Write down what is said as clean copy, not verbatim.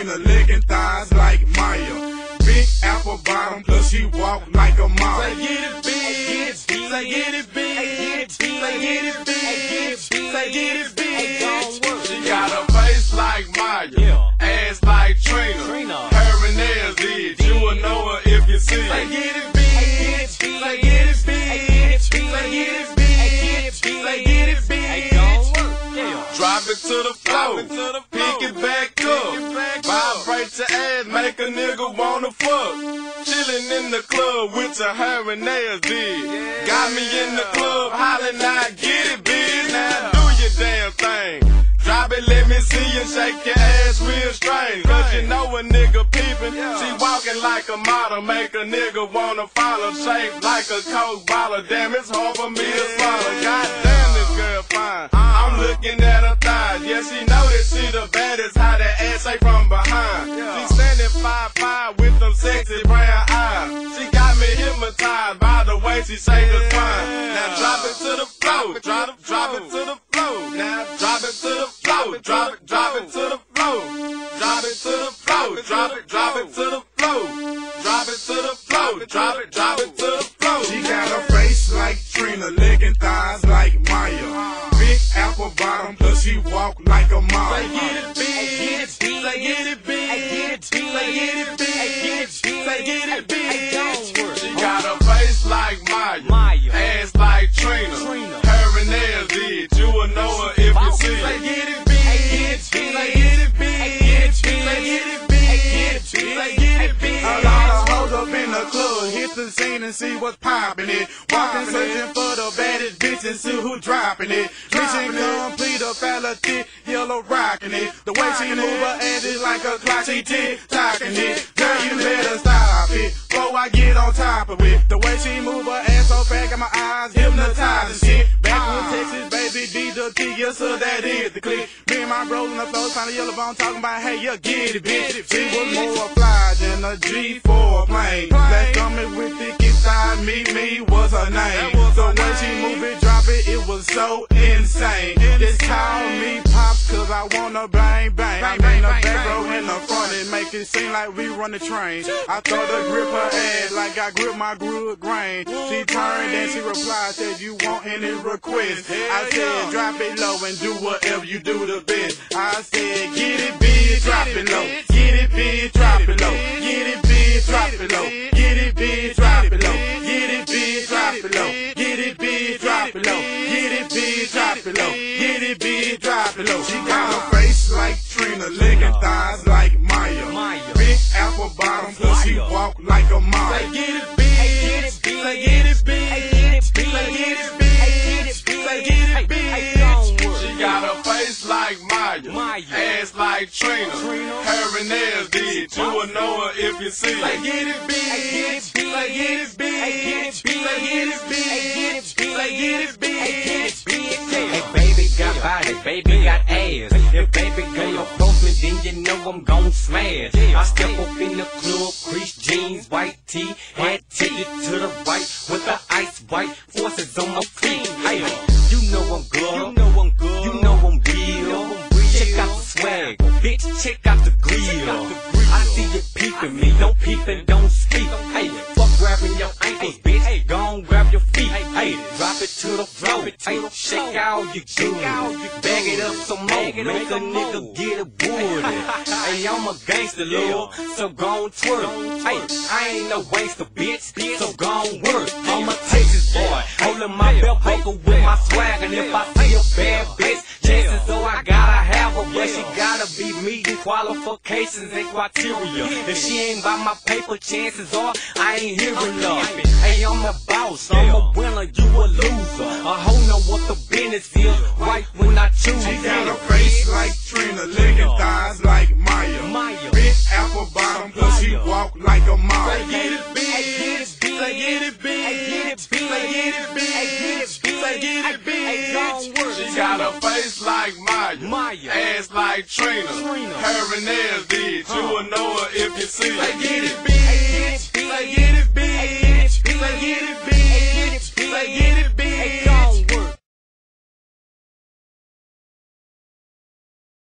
Trina, licking thighs like Maya. Big apple bottom, plus she walk like a mom. Say get it big, say get it big, say get it big, say get it big. She got a face like Maya, ass like Trina. Her and nails did, you will know her if you see it. Say get it big, say get it big, say get it big, say get it big. Drop it to the floor, pick it back up, vibrate your ass, make a nigga wanna fuck. Chillin' in the club with your hair and nails did. Got me in the club hollering out, get it big, now do your damn thing. Drop it, let me see you shake your ass real strange. Cause you know a nigga peepin', she walking like a model, make a nigga wanna follow. Shaped like a Coke bottle, damn it's hard for me to swallow. Goddamn this girl fine, I'm looking at her thighs. Yeah, she know that she the baddest, how that ass shake from behind. She standing 5'5" with them sexy brown eyes. She got me hypnotized by the way she shake her spine. Now drop it to the floor, drop it to the floor. Now drop it to the floor, drop it to the floor. Drop it to the floor, drop it to the floor. Drop it to the floor, drop it to the floor. She got a face like Trina, licking thighs like Maya. Big apple bottom, plus she walk like a mom. Say get it big, say get it big, say get it big, say get it big. She got a face like Maya, ass like Trina. Her and nails did, you will know her if you see it. Say get it big, say get it big, say get it big, say get it big. A lot of hoes up in the club, hit the scene and see what's poppin' it. Walking searching for the baddest bitch and see who dropping it. Mission complete, a fella thick, yellow rockin' it. The way she move her ass is like a clock, she tick-tockin' it. Girl, you better stop it, before I get on top of it. The way she move her ass so fast, got my eyes hypnotized and shit. Backwood, Texas, baby, D to T, yes sir, that is the click. Me and my bros on the floor, finally yellow bone, talking about, hey, you get it, bitch. She was more fly than a G4 plane. That coming with thick inside me was her name. The way she move it, drop it, it was so insane. Just call me Pops, cause I wanna bang bang. I mean the back row in the front, it make it seem like we run the train. I thought to grip her ass like I grip my good grain. She turned and she replied, said you want any request. I said drop it low and do whatever you do the best. I said get it big, drop it low. Get it big, drop it low. Get it big, drop it low. Get it big, drop it low. Get it big, drop it low. Get it big, drop it low. Get it big, drop it low. Get it big, drop it low. She got a face like Trina, licking thighs like Maya. Big apple bottom, plus she walk like a mom. Say get it big, say get it big, say get it big, say get it big. She got a face like Maya, ass like Trina. Her and nails did, you will know her if you see it. Say get it big, say get it big, say get it big, say get it big. Hey, baby got body, baby got ass. If baby girl approach me, then you know I'm gon' smash. I step up in the club, crease jeans, white tee, head tilted to the right with the ice white forces on my feet. Hey, you know I'm good, you know I'm good, you know I'm real. Check out the swag, bitch, check out the grill. I see you peeping me, don't peep and don't speak. Hey, fuck grabbing your ankles, bitch, gon' grab your feet. Hey, drop it to the floor, hey, shake all you good. Bag it up some more, make a nigga get it wood. Hey, I'm a gangster, Lord, so gon' twerk. Hey, I ain't no waster, bitch, so gon' work. I'm a Texas boy, holding my belt buckle with my swag. And if I see a bad bitch, chances so I gotta have her, but she gotta be meeting qualifications and criteria. If she ain't by my paper, chances are I ain't hearing her. Hey, I'm a boss, I'm a winner, you a loser. A hoe know what the business is, right when I choose. She got a face like Trina, licking thighs like Maya. Big apple bottom, plus she walk like a mom. Say get it big, say get it big, say get it big, say get it big. She got a face like Maya, ass like Trina. Her and nails did, you will know her if you see it. Say get it big.